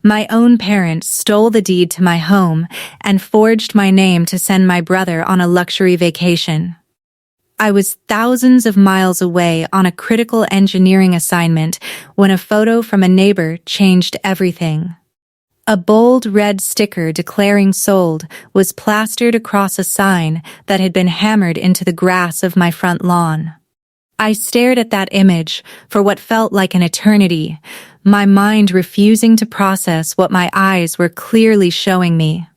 My own parents stole the deed to my home and forged my name to send my brother on a luxury vacation. I was thousands of miles away on a critical engineering assignment when a photo from a neighbor changed everything. A bold red sticker declaring sold was plastered across a sign that had been hammered into the grass of my front lawn. I stared at that image for what felt like an eternity, my mind refusing to process what my eyes were clearly showing me.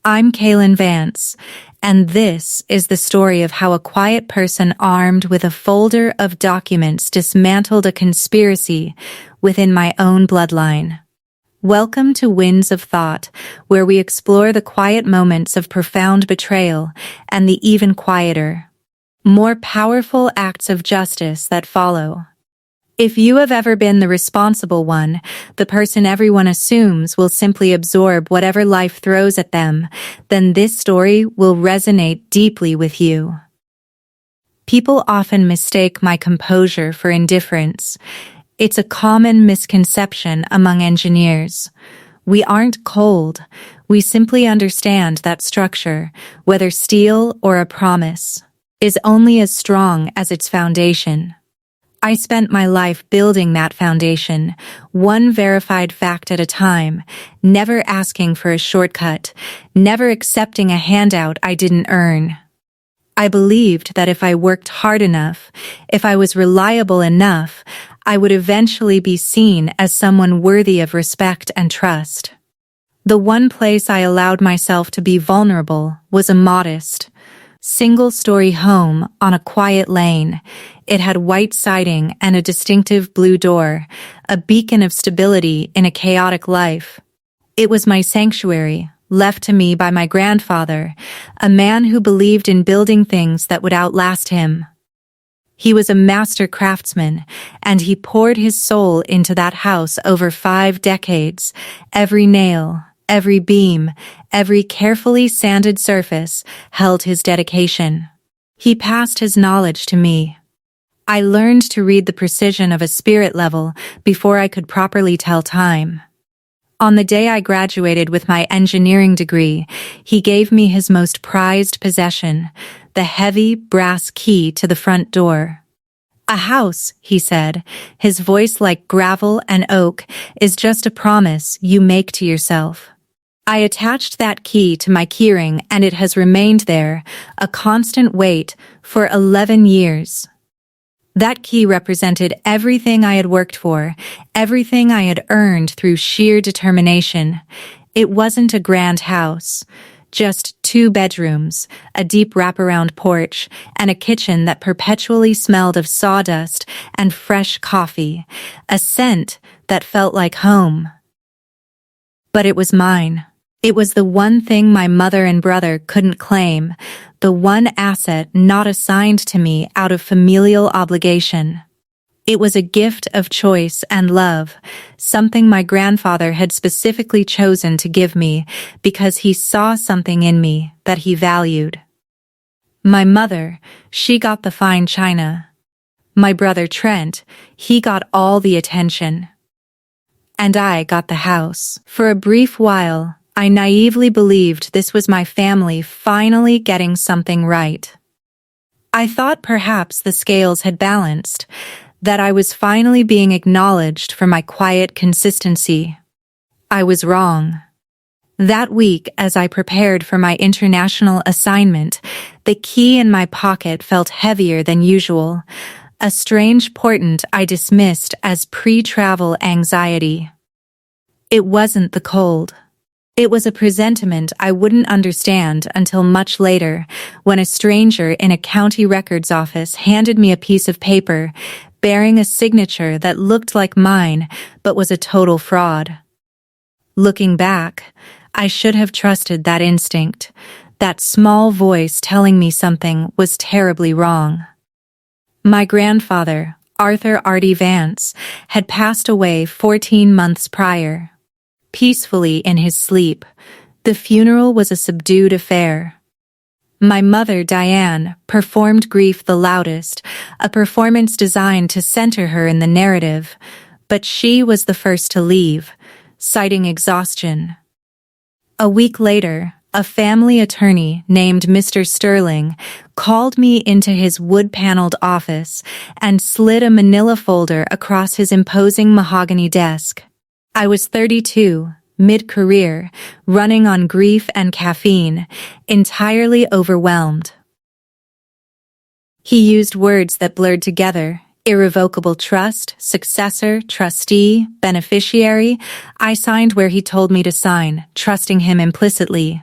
I'm Kaelen Vance, and this is the story of how a quiet person armed with a folder of documents dismantled a conspiracy within my own bloodline. Welcome to Winds of Thought, where we explore the quiet moments of profound betrayal and the even quieter, more powerful acts of justice that follow. If you have ever been the responsible one, the person everyone assumes will simply absorb whatever life throws at them, then this story will resonate deeply with you. People often mistake my composure for indifference. It's a common misconception among engineers. We aren't cold. We simply understand that structure, whether steel or a promise, is only as strong as its foundation. I spent my life building that foundation, one verified fact at a time, never asking for a shortcut, never accepting a handout I didn't earn. I believed that if I worked hard enough, if I was reliable enough, I would eventually be seen as someone worthy of respect and trust. The one place I allowed myself to be vulnerable was a modest, single-story home on a quiet lane. It had white siding and a distinctive blue door, a beacon of stability in a chaotic life. It was my sanctuary, left to me by my grandfather, a man who believed in building things that would outlast him. He was a master craftsman, and he poured his soul into that house over 5 decades. Every nail, every beam, every carefully sanded surface held his dedication. He passed his knowledge to me. I learned to read the precision of a spirit level before I could properly tell time. On the day I graduated with my engineering degree, he gave me his most prized possession, the heavy brass key to the front door. "A house," he said, his voice like gravel and oak, "is just a promise you make to yourself." I attached that key to my keyring and it has remained there, a constant weight, for 11 years. That key represented everything I had worked for, everything I had earned through sheer determination. It wasn't a grand house, just 2 bedrooms, a deep wraparound porch, and a kitchen that perpetually smelled of sawdust and fresh coffee, a scent that felt like home. But it was mine. It was the one thing my mother and brother couldn't claim, the one asset not assigned to me out of familial obligation. It was a gift of choice and love, something my grandfather had specifically chosen to give me because he saw something in me that he valued. My mother, she got the fine china. My brother Trent, he got all the attention. And I got the house. For a brief while, I naively believed this was my family finally getting something right. I thought perhaps the scales had balanced, that I was finally being acknowledged for my quiet consistency. I was wrong. That week, as I prepared for my international assignment, the key in my pocket felt heavier than usual, a strange portent I dismissed as pre-travel anxiety. It wasn't the cold. It was a presentiment I wouldn't understand until much later, when a stranger in a county records office handed me a piece of paper bearing a signature that looked like mine but was a total fraud. Looking back, I should have trusted that instinct, that small voice telling me something was terribly wrong. My grandfather, Arthur "Artie" Vance, had passed away 14 months prior. Peacefully in his sleep, the funeral was a subdued affair. My mother, Diane, performed grief the loudest, a performance designed to center her in the narrative, but she was the first to leave, citing exhaustion. A week later, a family attorney named Mr. Sterling called me into his wood-paneled office and slid a manila folder across his imposing mahogany desk. I was 32, mid-career, running on grief and caffeine, entirely overwhelmed. He used words that blurred together: irrevocable trust, successor, trustee, beneficiary. I signed where he told me to sign, trusting him implicitly.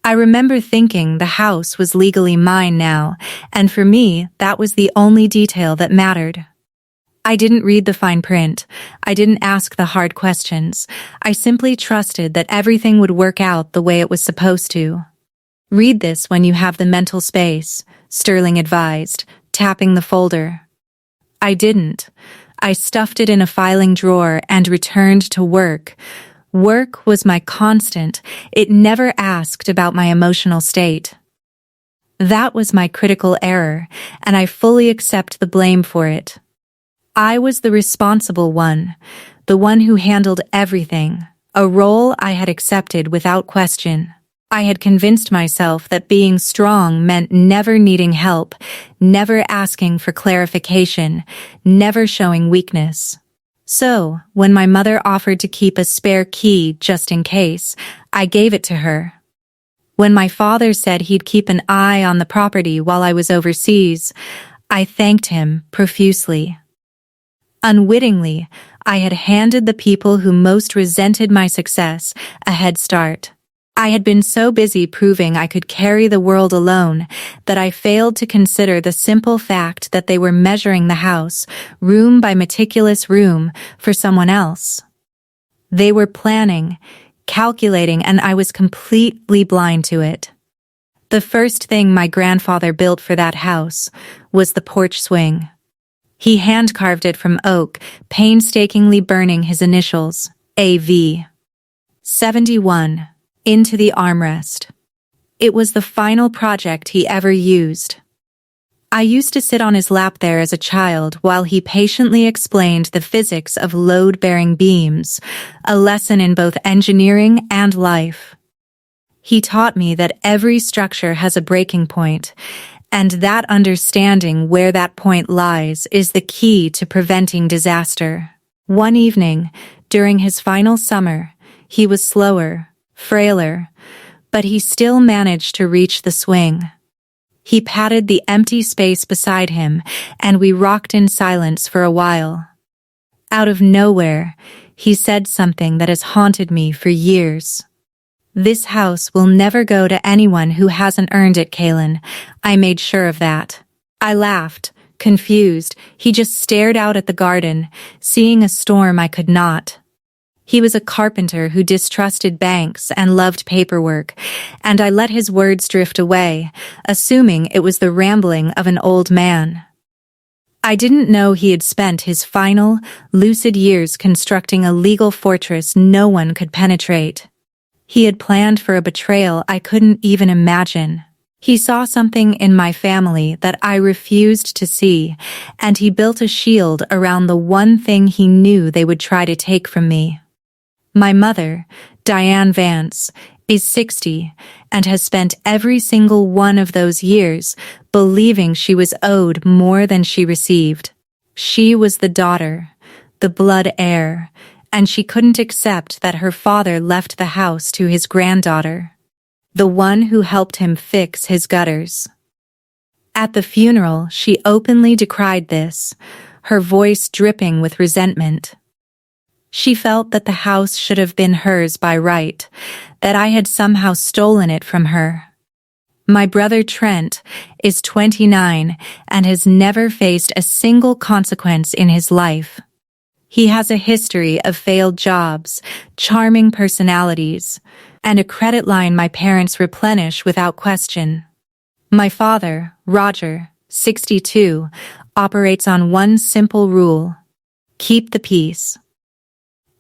I remember thinking the house was legally mine now, and for me, that was the only detail that mattered. I didn't read the fine print. I didn't ask the hard questions. I simply trusted that everything would work out the way it was supposed to. "Read this when you have the mental space," Sterling advised, tapping the folder. I didn't. I stuffed it in a filing drawer and returned to work. Work was my constant. It never asked about my emotional state. That was my critical error, and I fully accept the blame for it. I was the responsible one, the one who handled everything, a role I had accepted without question. I had convinced myself that being strong meant never needing help, never asking for clarification, never showing weakness. So, when my mother offered to keep a spare key just in case, I gave it to her. When my father said he'd keep an eye on the property while I was overseas, I thanked him profusely. Unwittingly, I had handed the people who most resented my success a head start. I had been so busy proving I could carry the world alone that I failed to consider the simple fact that they were measuring the house, room by meticulous room, for someone else. They were planning, calculating, and I was completely blind to it. The first thing my grandfather built for that house was the porch swing. He hand-carved it from oak, painstakingly burning his initials, AV. 71. Into the armrest. It was the final project he ever used. I used to sit on his lap there as a child while he patiently explained the physics of load-bearing beams, a lesson in both engineering and life. He taught me that every structure has a breaking point, and that understanding where that point lies is the key to preventing disaster. One evening, during his final summer, he was slower, frailer, but he still managed to reach the swing. He patted the empty space beside him, and we rocked in silence for a while. Out of nowhere, he said something that has haunted me for years. "This house will never go to anyone who hasn't earned it, Kaelen. I made sure of that." I laughed, confused. He just stared out at the garden, seeing a storm I could not. He was a carpenter who distrusted banks and loved paperwork, and I let his words drift away, assuming it was the rambling of an old man. I didn't know he had spent his final, lucid years constructing a legal fortress no one could penetrate. He had planned for a betrayal I couldn't even imagine. He saw something in my family that I refused to see, and he built a shield around the one thing he knew they would try to take from me. My mother, Kaelen Vance, is 60 and has spent every single one of those years believing she was owed more than she received. She was the daughter, the blood heir, and she couldn't accept that her father left the house to his granddaughter, the one who helped him fix his gutters. At the funeral, she openly decried this, her voice dripping with resentment. She felt that the house should have been hers by right, that I had somehow stolen it from her. My brother Trent is 29 and has never faced a single consequence in his life. He has a history of failed jobs, charming personalities, and a credit line my parents replenish without question. My father, Roger, 62, operates on one simple rule: keep the peace.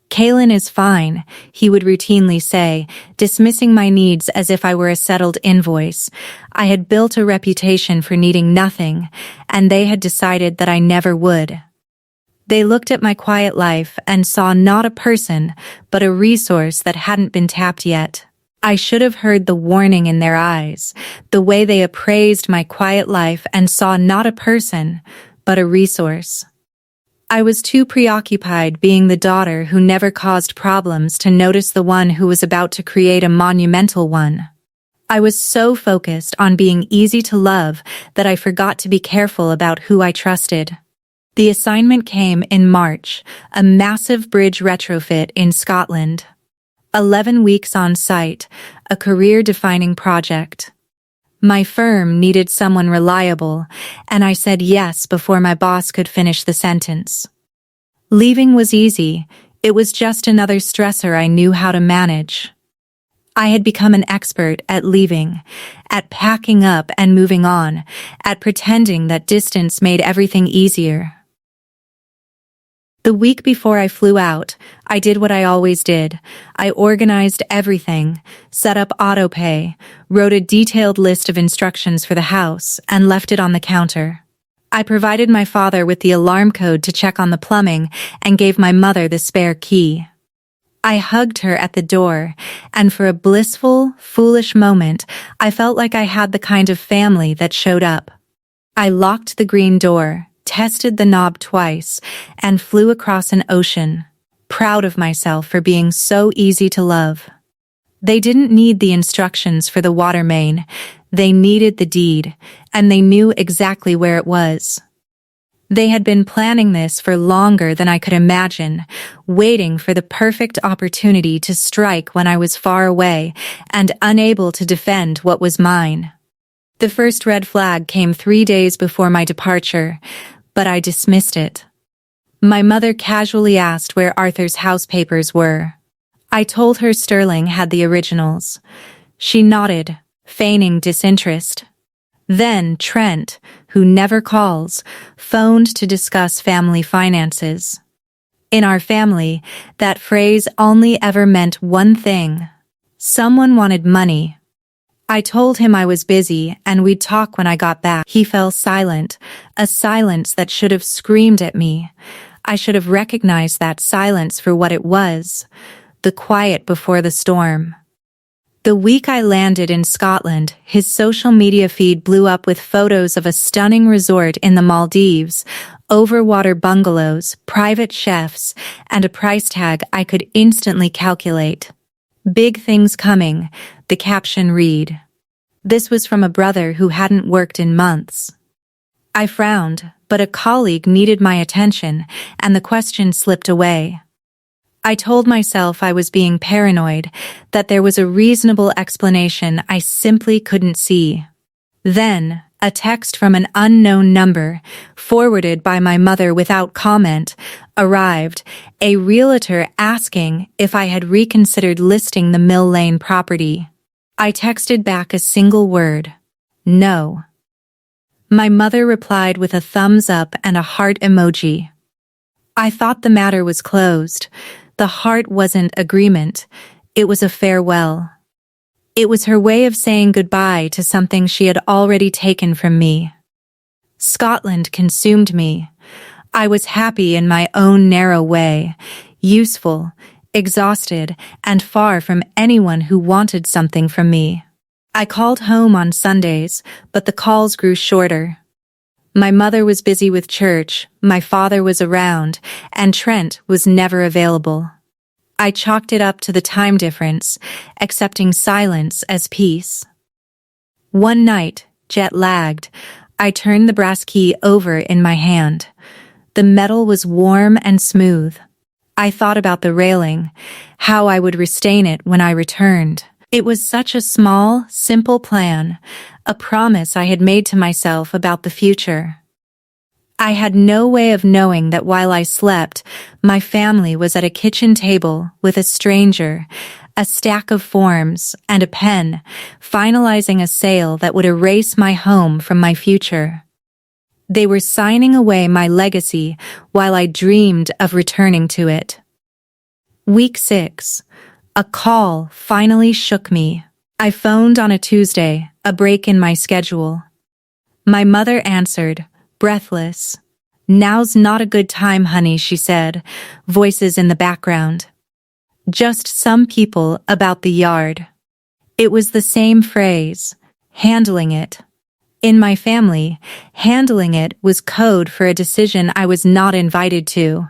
"Kaelen is fine," he would routinely say, dismissing my needs as if I were a settled invoice. I had built a reputation for needing nothing, and they had decided that I never would. They looked at my quiet life and saw not a person, but a resource that hadn't been tapped yet. I should have heard the warning in their eyes, the way they appraised my quiet life and saw not a person, but a resource. I was too preoccupied being the daughter who never caused problems to notice the one who was about to create a monumental one. I was so focused on being easy to love that I forgot to be careful about who I trusted. The assignment came in March, a massive bridge retrofit in Scotland. 11 weeks on site, a career-defining project. My firm needed someone reliable, and I said yes before my boss could finish the sentence. Leaving was easy. It was just another stressor I knew how to manage. I had become an expert at leaving, at packing up and moving on, at pretending that distance made everything easier. The week before I flew out, I did what I always did. I organized everything, set up autopay, wrote a detailed list of instructions for the house, and left it on the counter. I provided my father with the alarm code to check on the plumbing and gave my mother the spare key. I hugged her at the door, and for a blissful, foolish moment, I felt like I had the kind of family that showed up. I locked the green door, tested the knob twice, and flew across an ocean, proud of myself for being so easy to love. They didn't need the instructions for the water main, they needed the deed, and they knew exactly where it was. They had been planning this for longer than I could imagine, waiting for the perfect opportunity to strike when I was far away and unable to defend what was mine. The first red flag came 3 days before my departure, but I dismissed it. My mother casually asked where Arthur's house papers were. I told her Sterling had the originals. She nodded, feigning disinterest. Then Trent, who never calls, phoned to discuss family finances. In our family, that phrase only ever meant one thing. Someone wanted money. I told him I was busy and we'd talk when I got back. He fell silent, a silence that should have screamed at me. I should have recognized that silence for what it was, the quiet before the storm. The week I landed in Scotland, his social media feed blew up with photos of a stunning resort in the Maldives, overwater bungalows, private chefs, and a price tag I could instantly calculate. "Big things coming," the caption read. This was from a brother who hadn't worked in months. I frowned, but a colleague needed my attention, and the question slipped away. I told myself I was being paranoid, that there was a reasonable explanation I simply couldn't see. Then, a text from an unknown number, forwarded by my mother without comment, arrived, a realtor asking if I had reconsidered listing the Mill Lane property. I texted back a single word: no. My mother replied with a thumbs up and a heart emoji. I thought the matter was closed. The heart wasn't agreement, it was a farewell. It was her way of saying goodbye to something she had already taken from me. Scotland consumed me. I was happy in my own narrow way, useful, exhausted, and far from anyone who wanted something from me. I called home on Sundays, but the calls grew shorter. My mother was busy with church, my father was around, and Trent was never available. I chalked it up to the time difference, accepting silence as peace. One night, jet-lagged, I turned the brass key over in my hand. The metal was warm and smooth. I thought about the railing, how I would restain it when I returned. It was such a small, simple plan, a promise I had made to myself about the future. I had no way of knowing that while I slept, my family was at a kitchen table with a stranger, a stack of forms, and a pen, finalizing a sale that would erase my home from my future. They were signing away my legacy while I dreamed of returning to it. Week 6. A call finally shook me. I phoned on a Tuesday, a break in my schedule. My mother answered, breathless. "Now's not a good time, honey," she said, voices in the background. "Just some people about the yard." It was the same phrase, handling it. In my family, handling it was code for a decision I was not invited to.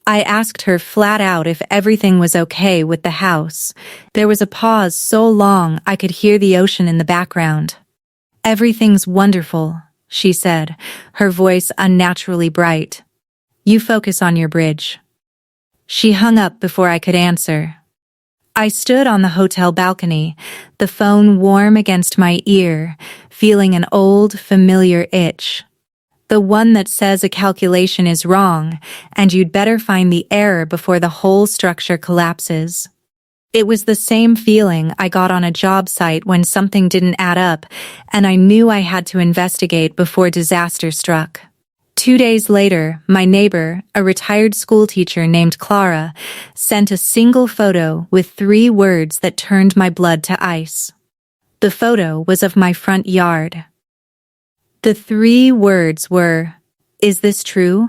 I asked her flat out if everything was okay with the house. There was a pause so long I could hear the ocean in the background. "Everything's wonderful," she said, her voice unnaturally bright. "You focus on your bridge." She hung up before I could answer. I stood on the hotel balcony, the phone warm against my ear, feeling an old, familiar itch. The one that says a calculation is wrong, and you'd better find the error before the whole structure collapses. It was the same feeling I got on a job site when something didn't add up, and I knew I had to investigate before disaster struck. 2 days later, my neighbor, a retired schoolteacher named Clara, sent a single photo with 3 words that turned my blood to ice. The photo was of my front yard. The 3 words were, "Is this true?"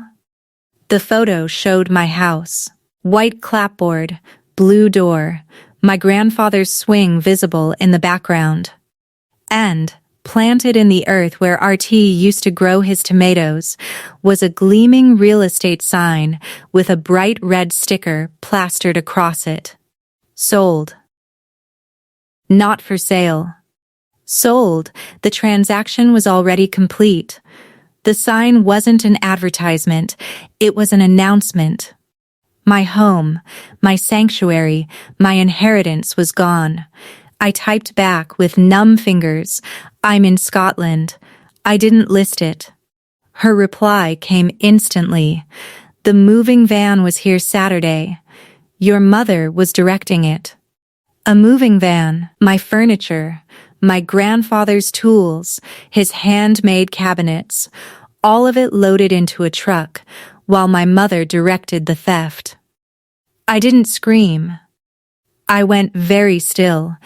The photo showed my house. White clapboard, blue door, my grandfather's swing visible in the background. And, planted in the earth where RT used to grow his tomatoes, was a gleaming real estate sign with a bright red sticker plastered across it. Sold. Not for sale. Sold, the transaction was already complete. The sign wasn't an advertisement, it was an announcement. My home, my sanctuary, my inheritance was gone. I typed back with numb fingers, "I'm in Scotland. I didn't list it." Her reply came instantly. "The moving van was here Saturday. Your mother was directing it." A moving van, my furniture, my grandfather's tools, his handmade cabinets, all of it loaded into a truck, while my mother directed the theft. I didn't scream. I went very still,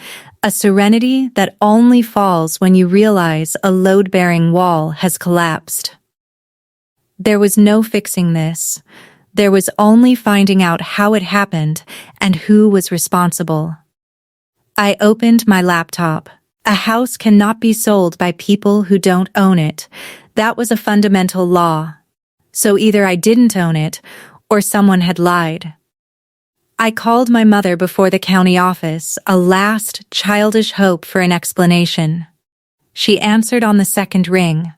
a serenity that only falls when you realize a load-bearing wall has collapsed. There was no fixing this. There was only finding out how it happened and who was responsible. I opened my laptop. A house cannot be sold by people who don't own it. That was a fundamental law. So either I didn't own it, or someone had lied. I called my mother before the county office, a last childish hope for an explanation. She answered on the second ring.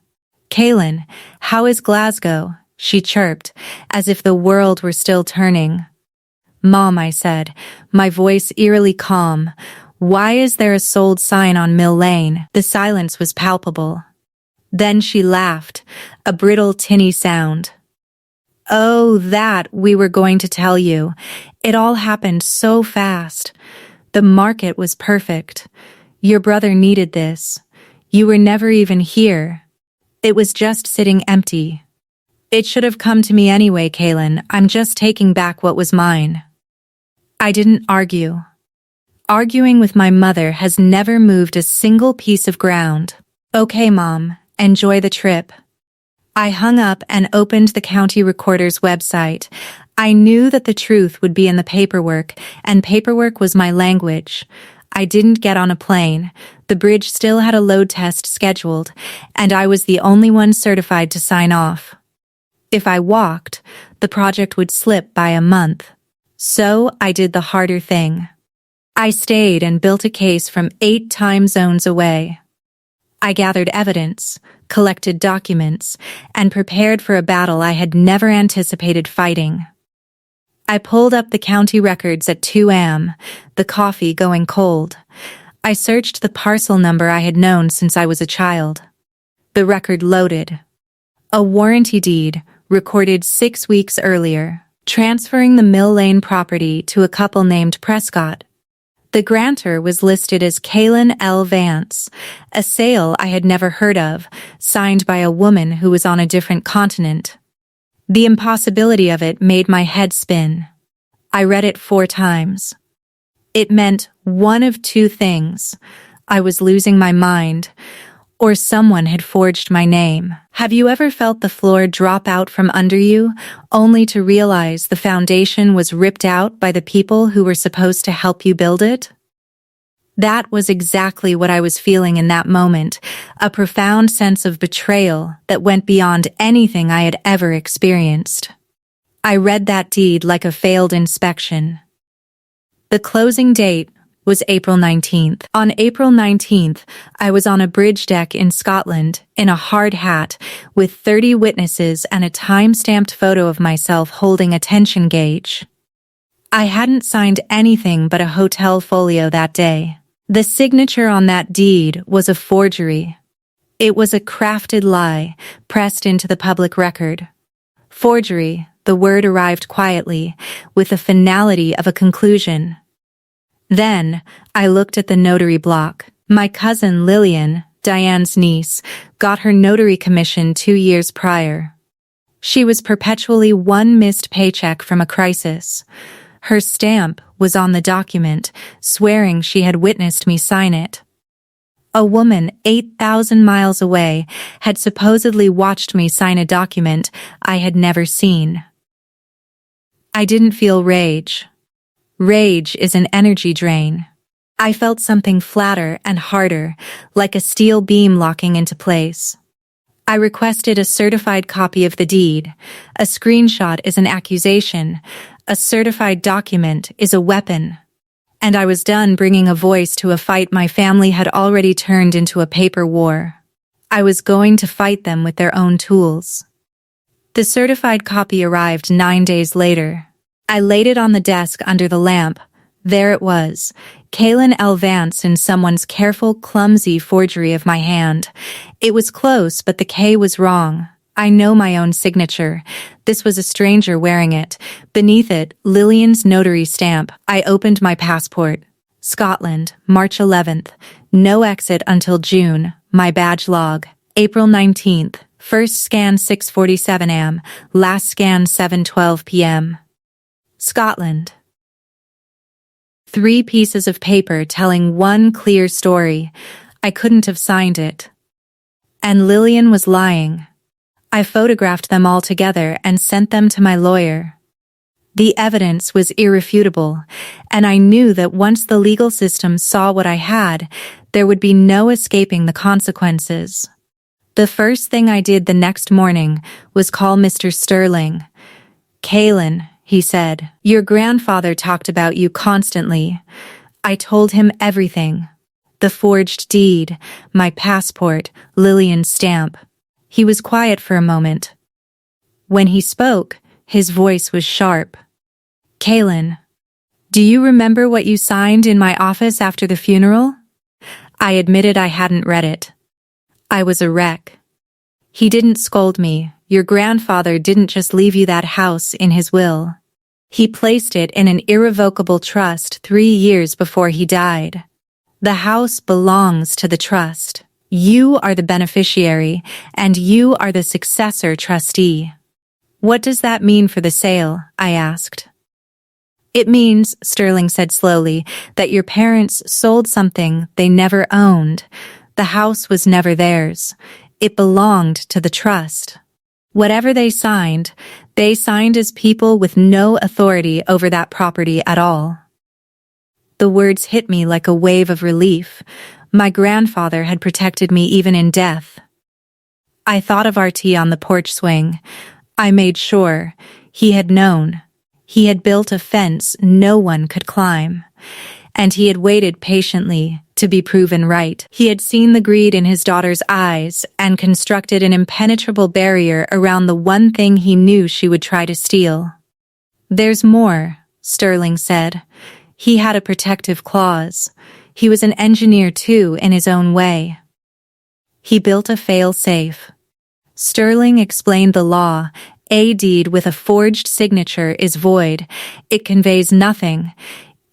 "Kaelen, how is Glasgow?" she chirped, as if the world were still turning. "Mom," I said, my voice eerily calm, "why is there a sold sign on Mill Lane?" The silence was palpable. Then she laughed, a brittle tinny sound. "Oh, that we were going to tell you. It all happened so fast. The market was perfect. Your brother needed this. You were never even here. It was just sitting empty. It should have come to me anyway, Kaelen. I'm just taking back what was mine." I didn't argue. Arguing with my mother has never moved a single piece of ground. "Okay, Mom, enjoy the trip." I hung up and opened the county recorder's website. I knew that the truth would be in the paperwork, and paperwork was my language. I didn't get on a plane. The bridge still had a load test scheduled, and I was the only one certified to sign off. If I walked, the project would slip by a month. So I did the harder thing. I stayed and built a case from 8 time zones away. I gathered evidence, collected documents, and prepared for a battle I had never anticipated fighting. I pulled up the county records at 2 a.m., the coffee going cold. I searched the parcel number I had known since I was a child. The record loaded. A warranty deed, recorded 6 weeks earlier, transferring the Mill Lane property to a couple named Prescott. The grantor was listed as Kaelen Vance, a sale I had never heard of, signed by a woman who was on a different continent. The impossibility of it made my head spin. I read it 4 times. It meant one of 2 things. I was losing my mind, or someone had forged my name. Have you ever felt the floor drop out from under you, only to realize the foundation was ripped out by the people who were supposed to help you build it? That was exactly what I was feeling in that moment, a profound sense of betrayal that went beyond anything I had ever experienced. I read that deed like a failed inspection. The closing date was April 19th. On April 19th, I was on a bridge deck in Scotland, in a hard hat, with 30 witnesses and a time-stamped photo of myself holding a tension gauge. I hadn't signed anything but a hotel folio that day. The signature on that deed was a forgery. It was a crafted lie, pressed into the public record. Forgery, the word arrived quietly, with the finality of a conclusion. Then, I looked at the notary block. My cousin Lillian, Diane's niece, got her notary commission 2 years prior. She was perpetually one missed paycheck from a crisis. Her stamp was on the document, swearing she had witnessed me sign it. A woman 8,000 miles away had supposedly watched me sign a document I had never seen. I didn't feel rage. Rage is an energy drain. I felt something flatter and harder, like a steel beam locking into place. I requested a certified copy of the deed. A screenshot is an accusation. A certified document is a weapon. And I was done bringing a voice to a fight my family had already turned into a paper war. I was going to fight them with their own tools. The certified copy arrived 9 days later. I laid it on the desk under the lamp. There it was, Kaelen Vance in someone's careful, clumsy forgery of my hand. It was close, but the K was wrong. I know my own signature. This was a stranger wearing it. Beneath it, Lillian's notary stamp. I opened my passport. Scotland, March 11th. No exit until June. My badge log. April 19th. First scan 6:47 am. Last scan 7:12 p.m. Scotland. 3 pieces of paper telling one clear story. I couldn't have signed it. And Lillian was lying. I photographed them all together and sent them to my lawyer. The evidence was irrefutable, and I knew that once the legal system saw what I had, there would be no escaping the consequences. The first thing I did the next morning was call Mr. Sterling. "Kaelen," he said, "your grandfather talked about you constantly." I told him everything. The forged deed, my passport, Lillian's stamp. He was quiet for a moment. When he spoke, his voice was sharp. "Kaelen, do you remember what you signed in my office after the funeral?" I admitted I hadn't read it. I was a wreck. He didn't scold me. "Your grandfather didn't just leave you that house in his will. He placed it in an irrevocable trust 3 years before he died. The house belongs to the trust. You are the beneficiary, and you are the successor trustee." "What does that mean for the sale?" I asked. "It means," Sterling said slowly, "that your parents sold something they never owned. The house was never theirs. It belonged to the trust. Whatever they signed as people with no authority over that property at all." The words hit me like a wave of relief. My grandfather had protected me even in death. I thought of RT on the porch swing. I made sure. He had known. He had built a fence no one could climb. And he had waited patiently to be proven right. He had seen the greed in his daughter's eyes and constructed an impenetrable barrier around the one thing he knew she would try to steal. "There's more," Sterling said. "He had a protective clause. He was an engineer too, in his own way. He built a fail-safe." Sterling explained the law. A deed with a forged signature is void. It conveys nothing,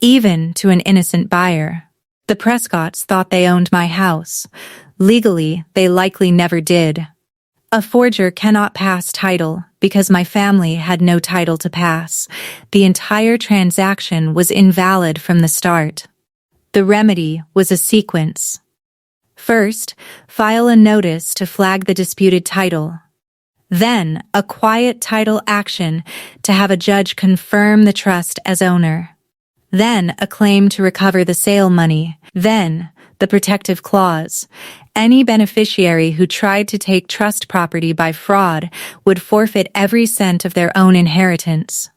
even to an innocent buyer. The Prescotts thought they owned my house. Legally, they likely never did. A forger cannot pass title because my family had no title to pass. The entire transaction was invalid from the start. The remedy was a sequence. First, file a notice to flag the disputed title. Then, a quiet title action to have a judge confirm the trust as owner. Then, a claim to recover the sale money. Then, the protective clause. Any beneficiary who tried to take trust property by fraud would forfeit every cent of their own inheritance.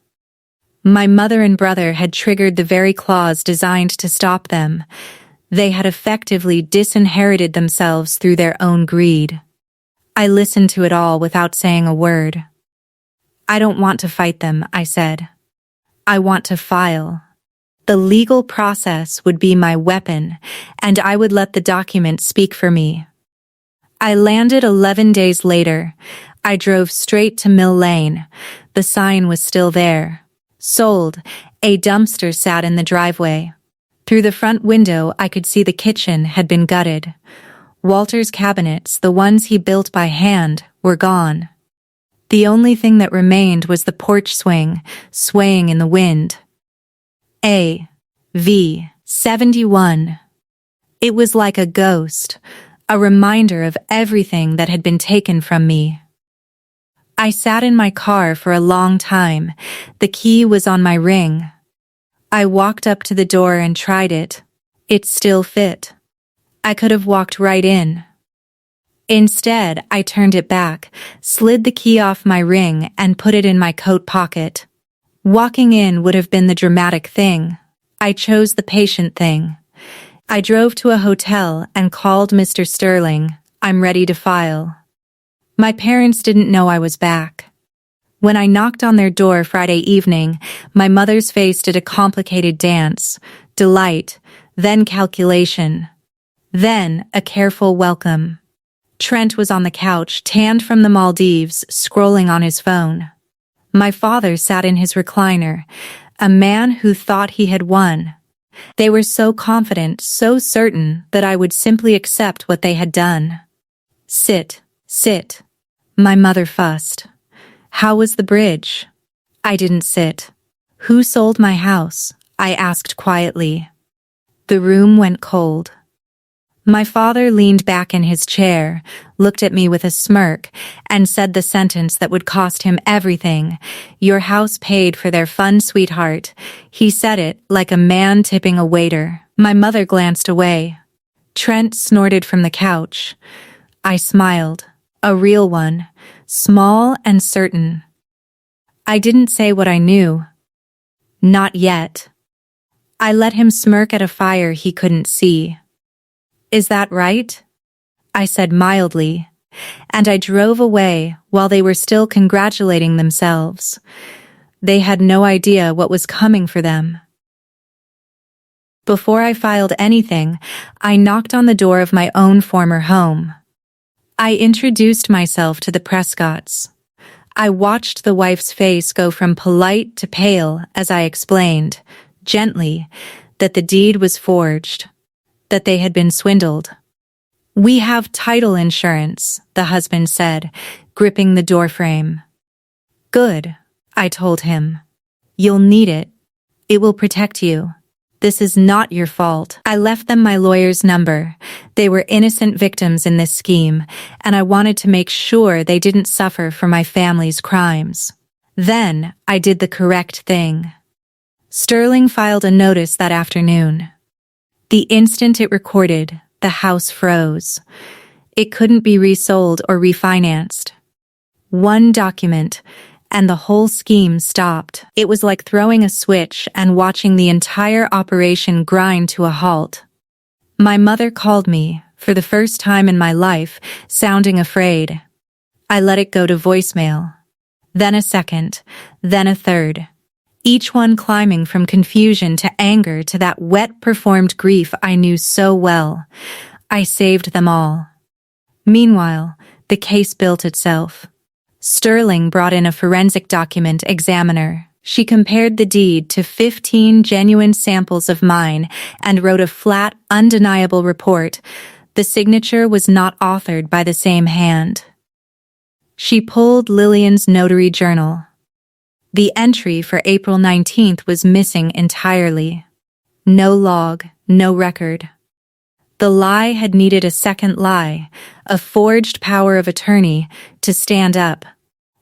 My mother and brother had triggered the very clause designed to stop them. They had effectively disinherited themselves through their own greed. I listened to it all without saying a word. I don't want to fight them, I said. I want to file. The legal process would be my weapon, and I would let the document speak for me. I landed 11 days later. I drove straight to Mill Lane. The sign was still there. Sold. A dumpster sat in the driveway. Through the front window, I could see the kitchen had been gutted. Walter's cabinets, the ones he built by hand, were gone. The only thing that remained was the porch swing, swaying in the wind. A.V. 71. It was like a ghost, a reminder of everything that had been taken from me. I sat in my car for a long time. The key was on my ring. I walked up to the door and tried it. It still fit. I could have walked right in. Instead, I turned it back, slid the key off my ring, and put it in my coat pocket. Walking in would have been the dramatic thing. I chose the patient thing. I drove to a hotel and called Mr. Sterling. I'm ready to file. My parents didn't know I was back. When I knocked on their door Friday evening, my mother's face did a complicated dance, delight, then calculation, then a careful welcome. Trent was on the couch, tanned from the Maldives, scrolling on his phone. My father sat in his recliner, a man who thought he had won. They were so confident, so certain that I would simply accept what they had done. Sit, sit. My mother fussed. How was the bridge? I didn't sit. Who sold my house? I asked quietly. The room went cold. My father leaned back in his chair, looked at me with a smirk, and said the sentence that would cost him everything. Your house paid for their fun, sweetheart. He said it like a man tipping a waiter. My mother glanced away. Trent snorted from the couch. I smiled. A real one, small and certain. I didn't say what I knew. Not yet. I let him smirk at a fire he couldn't see. Is that right? I said mildly, and I drove away while they were still congratulating themselves. They had no idea what was coming for them. Before I filed anything, I knocked on the door of my own former home. I introduced myself to the Prescotts. I watched the wife's face go from polite to pale as I explained, gently, that the deed was forged, that they had been swindled. We have title insurance, the husband said, gripping the doorframe. Good, I told him. You'll need it. It will protect you. This is not your fault. I left them my lawyer's number. They were innocent victims in this scheme, and I wanted to make sure they didn't suffer for my family's crimes. Then I did the correct thing. Sterling filed a notice that afternoon. The instant it recorded, the house froze. It couldn't be resold or refinanced. One document, and the whole scheme stopped. It was like throwing a switch and watching the entire operation grind to a halt. My mother called me, for the first time in my life, sounding afraid. I let it go to voicemail. Then a second, then a third. Each one climbing from confusion to anger to that wet, performed grief I knew so well. I saved them all. Meanwhile, the case built itself. Sterling brought in a forensic document examiner. She compared the deed to 15 genuine samples of mine and wrote a flat, undeniable report. The signature was not authored by the same hand. She pulled Lillian's notary journal. The entry for April 19th was missing entirely. No log, no record. The lie had needed a second lie, a forged power of attorney, to stand up.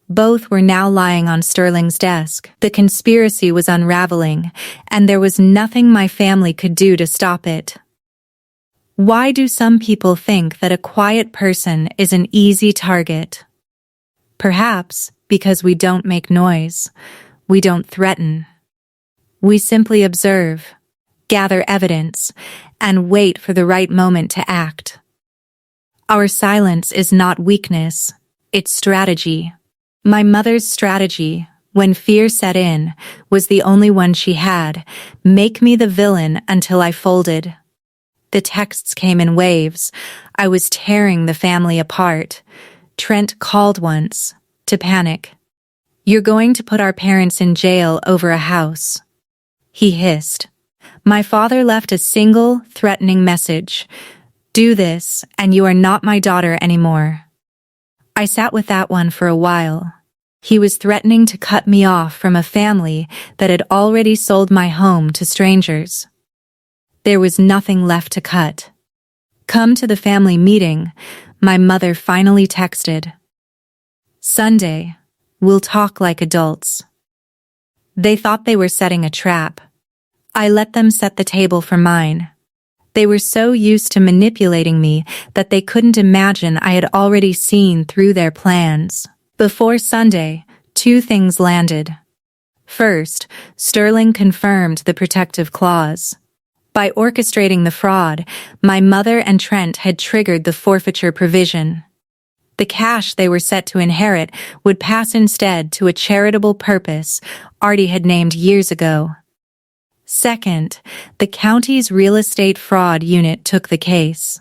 Both were now lying on Sterling's desk. The conspiracy was unraveling, and there was nothing my family could do to stop it. Why do some people think that a quiet person is an easy target? Perhaps because we don't make noise. We don't threaten. We simply observe, gather evidence, and wait for the right moment to act. Our silence is not weakness, it's strategy. My mother's strategy, when fear set in, was the only one she had: make me the villain until I folded. The texts came in waves. I was tearing the family apart. Trent called once, to panic. "You're going to put our parents in jail over a house," he hissed. My father left a single, threatening message: "Do this, and you are not my daughter anymore." I sat with that one for a while. He was threatening to cut me off from a family that had already sold my home to strangers. There was nothing left to cut. "Come to the family meeting," my mother finally texted. "Sunday, we'll talk like adults." They thought they were setting a trap. I let them set the table for mine. They were so used to manipulating me that they couldn't imagine I had already seen through their plans. Before Sunday, two things landed. First, Sterling confirmed the protective clause. By orchestrating the fraud, my mother and Trent had triggered the forfeiture provision. The cash they were set to inherit would pass instead to a charitable purpose Artie had named years ago. Second, the county's real estate fraud unit took the case.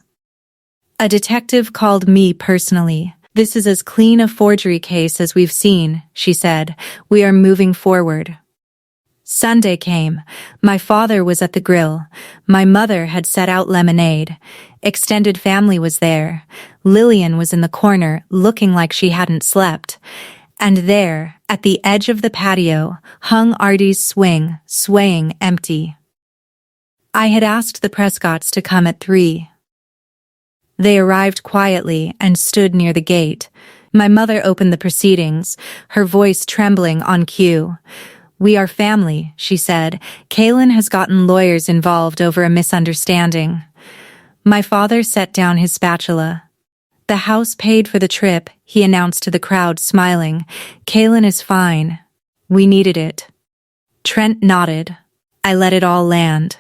A detective called me personally. "This is as clean a forgery case as we've seen," she said. "We are moving forward." Sunday came. My father was at the grill. My mother had set out lemonade. Extended family was there. Lillian was in the corner, looking like she hadn't slept. And there, at the edge of the patio, hung Artie's swing, swaying empty. I had asked the Prescotts to come at 3. They arrived quietly and stood near the gate. My mother opened the proceedings, her voice trembling on cue. "We are family," she said. "Kaelen has gotten lawyers involved over a misunderstanding." My father set down his spatula. "The house paid for the trip," he announced to the crowd, smiling. "Kaelen is fine. We needed it." Trent nodded. I let it all land.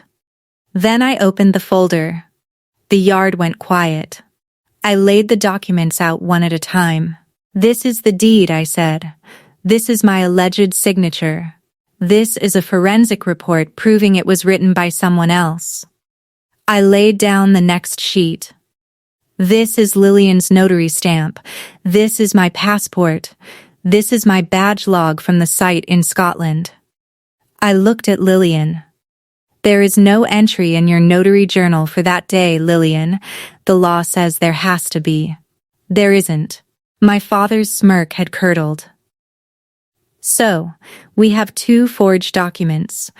Then I opened the folder. The yard went quiet. I laid the documents out one at a time. "This is the deed," I said. "This is my alleged signature. This is a forensic report proving it was written by someone else." I laid down the next sheet. "This is Lillian's notary stamp. This is my passport. This is my badge log from the site in Scotland." I looked at Lillian. "There is no entry in your notary journal for that day, Lillian. The law says there has to be." "There isn't." My father's smirk had curdled. "So, we have 2 forged documents.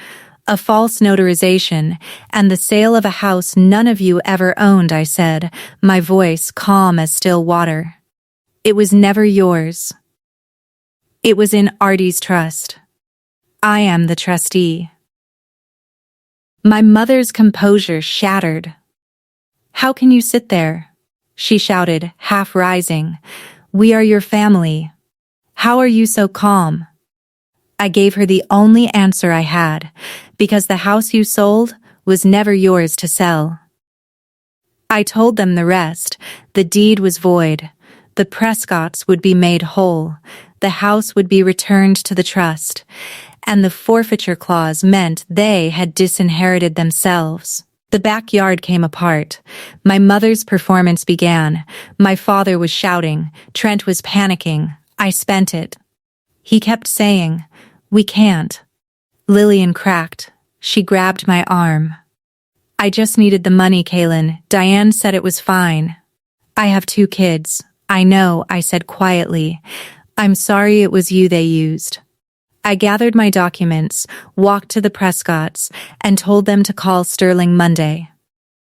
A false notarization, and the sale of a house none of you ever owned," I said, my voice calm as still water. "It was never yours. It was in Artie's trust. I am the trustee." My mother's composure shattered. "How can you sit there?" she shouted, half rising. "We are your family. How are you so calm?" I gave her the only answer I had: "Because the house you sold was never yours to sell." I told them the rest. The deed was void. The Prescotts would be made whole. The house would be returned to the trust. And the forfeiture clause meant they had disinherited themselves. The backyard came apart. My mother's performance began. My father was shouting. Trent was panicking. I spent it. He kept saying, "We can't." Lillian cracked. She grabbed my arm. "I just needed the money, Kaelen. Diane said it was fine." "I have 2 kids. I know," I said quietly. "I'm sorry it was you they used." I gathered my documents, walked to the Prescotts, and told them to call Sterling Monday.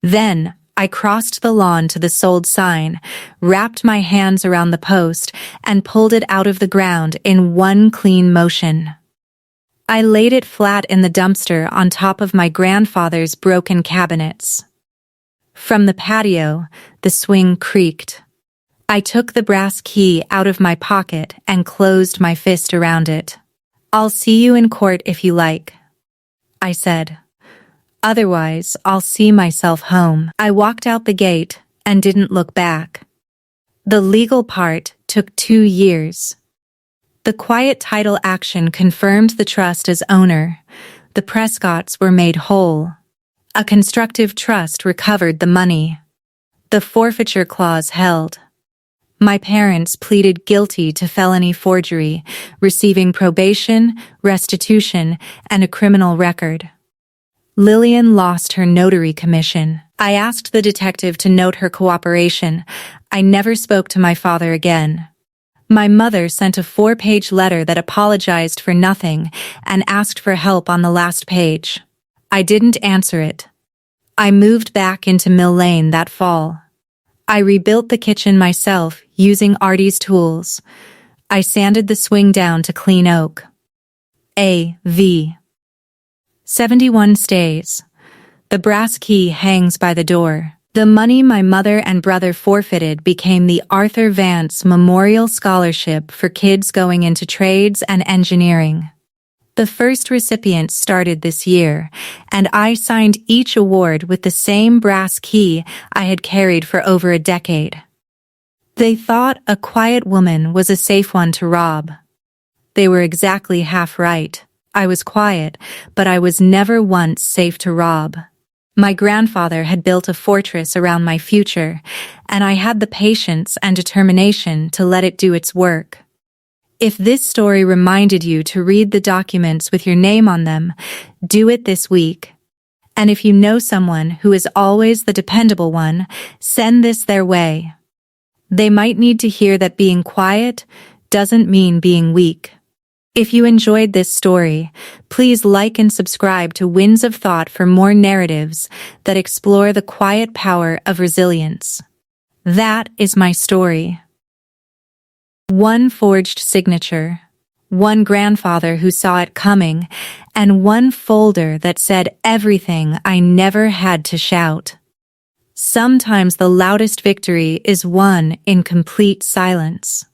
Then, I crossed the lawn to the sold sign, wrapped my hands around the post, and pulled it out of the ground in one clean motion. I laid it flat in the dumpster on top of my grandfather's broken cabinets. From the patio, the swing creaked. I took the brass key out of my pocket and closed my fist around it. "I'll see you in court if you like," I said. "Otherwise, I'll see myself home." I walked out the gate and didn't look back. The legal part took 2 years. The quiet title action confirmed the trust as owner. The Prescotts were made whole. A constructive trust recovered the money. The forfeiture clause held. My parents pleaded guilty to felony forgery, receiving probation, restitution, and a criminal record. Lillian lost her notary commission. I asked the detective to note her cooperation. I never spoke to my father again. My mother sent a 4-page letter that apologized for nothing and asked for help on the last page. I didn't answer it. I moved back into Mill Lane that fall. I rebuilt the kitchen myself using Artie's tools. I sanded the swing down to clean oak. A.V. 71 stays. The brass key hangs by the door. The money my mother and brother forfeited became the Arthur Vance Memorial Scholarship for kids going into trades and engineering. The first recipient started this year, and I signed each award with the same brass key I had carried for over a decade. They thought a quiet woman was a safe one to rob. They were exactly half right. I was quiet, but I was never once safe to rob. My grandfather had built a fortress around my future, and I had the patience and determination to let it do its work. If this story reminded you to read the documents with your name on them, do it this week. And if you know someone who is always the dependable one, send this their way. They might need to hear that being quiet doesn't mean being weak. If you enjoyed this story, please like and subscribe to Winds of Thought for more narratives that explore the quiet power of resilience. That is my story. One forged signature, one grandfather who saw it coming, and one folder that said everything I never had to shout. Sometimes the loudest victory is won in complete silence.